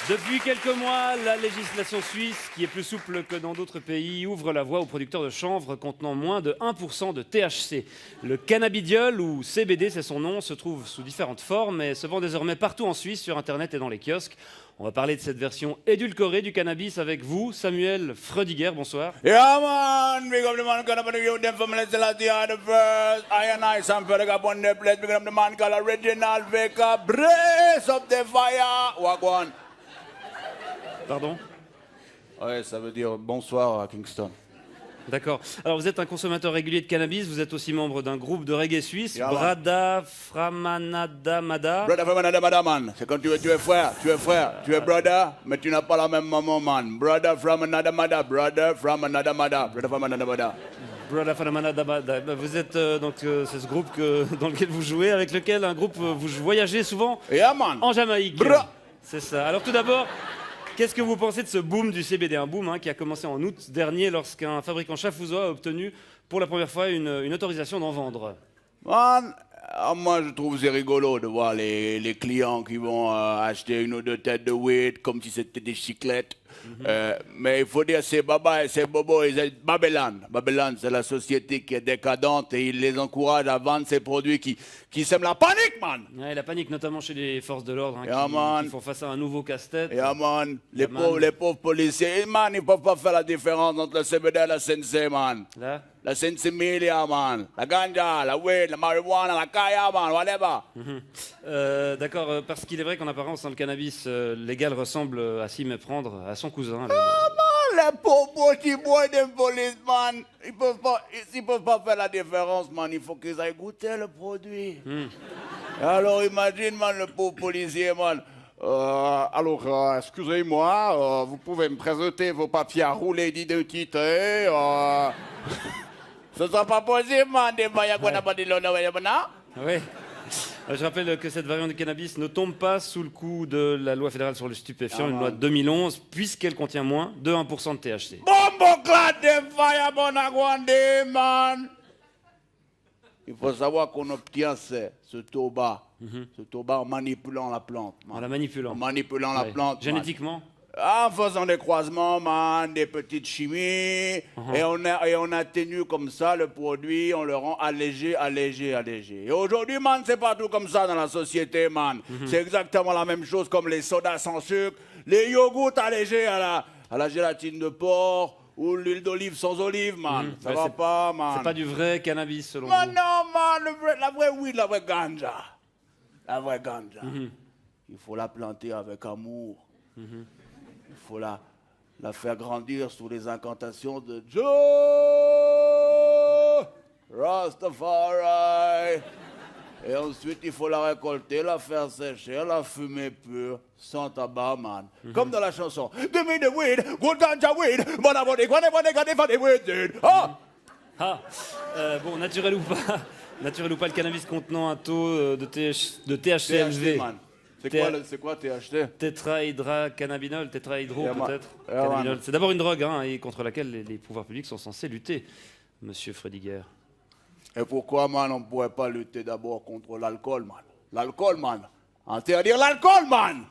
Depuis quelques mois, la législation suisse, qui est plus souple que dans d'autres pays, ouvre la voie aux producteurs de chanvre contenant moins de 1% de THC. Le cannabidiol, ou CBD c'est son nom, se trouve sous différentes formes et se vend désormais partout en Suisse, sur Internet et dans les kiosques. On va parler de cette version édulcorée du cannabis avec vous, Samuel Freudiger, bonsoir. Yeah, man. Big up the man called the youth, them from Celestia are the first. I and I, Sam Felix, up on the place. Big up the man called Original Baker. Brace up the fire. Wagwan. Pardon? Ouais, ça veut dire bonsoir à Kingston. D'accord. Alors vous êtes un consommateur régulier de cannabis, vous êtes aussi membre d'un groupe de reggae suisse, Yeah, Brada Framanada Mada. Brother from another mother, man. C'est quand tu es frère, tu es brother, mais tu n'as pas la même maman, man. Brother from another mother, brother from another mother, brother from another mother. Brada Framanada Mada. Vous êtes c'est ce groupe dans lequel vous jouez, avec lequel vous voyagez souvent Yeah, man. en Jamaïque. Bra. C'est ça. Alors tout d'abord, qu'est-ce que vous pensez de ce boom du CBD? Un boom qui a commencé en août dernier lorsqu'un fabricant chafouzois a obtenu pour la première fois une autorisation d'en vendre. Man, moi je trouve c'est rigolo de voir les clients qui vont acheter une ou deux têtes de weed comme si c'était des chiclettes. Mais il faut dire c'est Baba et c'est Bobo et Babylone. Babylone, c'est la société qui est décadente et il les encourage à vendre ces produits qui sèment la panique, man. Ouais, la panique, notamment chez les forces de l'ordre, qui font face à un nouveau casse-tête. Yeah, man. Les pauvres policiers, man, ils peuvent pas faire la différence entre le CBD et la CNC, man. Là. La sensimilla, man. La ganja, la weed, la marijuana, la kaya, man, whatever. D'accord, parce qu'il est vrai qu'en apparence, le cannabis légal ressemble à s'y méprendre à son cousin. Man, les pauvres petits boys de police, man. Ils peuvent pas faire la différence, man. Il faut qu'ils aillent goûter le produit. Alors imagine, man, le pauvre policier, man. Excusez-moi, vous pouvez me présenter vos papiers à rouler d'identité. Ce sera pas possible, man. Oui. Je rappelle que cette variante du cannabis ne tombe pas sous le coup de la loi fédérale sur le stupéfiant, une loi de 2011, puisqu'elle contient moins de 1% de THC. Bombo clad de fire, bonagwande, man. Il faut savoir qu'on obtient ce tabac en manipulant la plante. Man. En la manipulant. En manipulant la plante. Génétiquement. En faisant des croisements, man, des petites chimies, et on atténue comme ça le produit, on le rend allégé. Et aujourd'hui, man, c'est pas tout comme ça dans la société, man. C'est exactement la même chose comme les sodas sans sucre, les yogourts allégés à la gélatine de porc, ou l'huile d'olive sans olive, man. Ça va pas, man. C'est pas du vrai cannabis, selon Man, vous. non, man, la vraie weed, la vraie ganja. La vraie ganja. Il faut la planter avec amour. Il faut la faire grandir sous les incantations de Joe Rastafari. Et ensuite, il faut la récolter, la faire sécher, la fumer pure, sans tabac, man. Comme dans la chanson. Give me the weed, good ganja weed, but I want it, when they weed, dude. Ah! Bon, naturel ou pas, le cannabis contenant un taux de THC élevé. THC, man. C'est quoi THC? Tétrahydrocannabinol, tétrahydro peut-être. Yeah, Cannabinol. C'est d'abord une drogue et contre laquelle les pouvoirs publics sont censés lutter, monsieur Freudiger. Et pourquoi, man, on ne pourrait pas lutter d'abord contre l'alcool, man? L'alcool, man. Interdire l'alcool, man!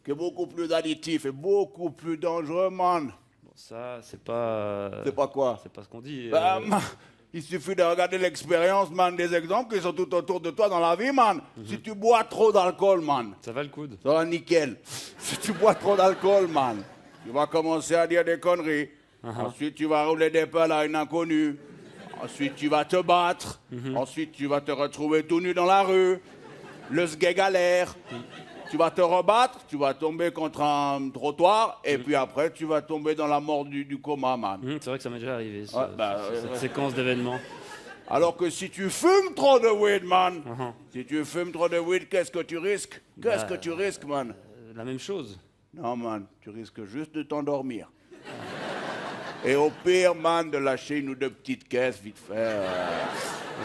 Qui est beaucoup plus additif et beaucoup plus dangereux, man. Bon, ça, c'est pas... C'est pas quoi? C'est pas ce qu'on dit. Man, il suffit de regarder l'expérience, man, des exemples qui sont tout autour de toi dans la vie, man. Si tu bois trop d'alcool, man, Ça va le coude. ça va nickel. Si tu bois trop d'alcool, man, tu vas commencer à dire des conneries. Ensuite, tu vas rouler des pelles à une inconnue. Ensuite, tu vas te battre. Ensuite, tu vas te retrouver tout nu dans la rue. Le sgay galère. Tu vas te rebattre, tu vas tomber contre un trottoir, et puis après, tu vas tomber dans la mort du coma, man. C'est vrai que ça m'est déjà arrivé, cette séquence d'événements. Alors que si tu fumes trop de weed, man, si tu fumes trop de weed, qu'est-ce que tu risques? Qu'est-ce que tu risques, man? La même chose. Non, man, tu risques juste de t'endormir. Et au pire, man, de lâcher une ou deux petites caisses, vite fait.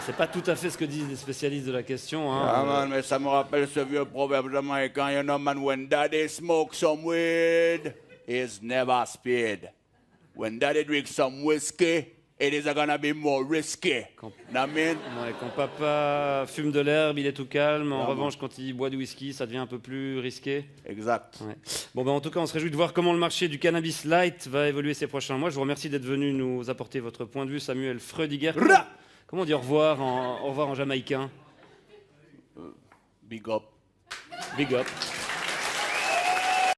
C'est pas tout à fait ce que disent les spécialistes de la question. Ah, man, mais ça me rappelle ce vieux proverbe jamaïcain, you know, man, when daddy smokes some weed, he's never speed. When daddy drinks some whiskey, it is gonna be more risky. Ouais, quand papa fume de l'herbe, il est tout calme. En revanche, quand il boit du whisky, ça devient un peu plus risqué. Exact. Ouais. Bon, en tout cas, on se réjouit de voir comment le marché du cannabis light va évoluer ces prochains mois. Je vous remercie d'être venu nous apporter votre point de vue, Samuel Freudiger. Comment on dit au revoir en jamaïcain? Big up. Big up.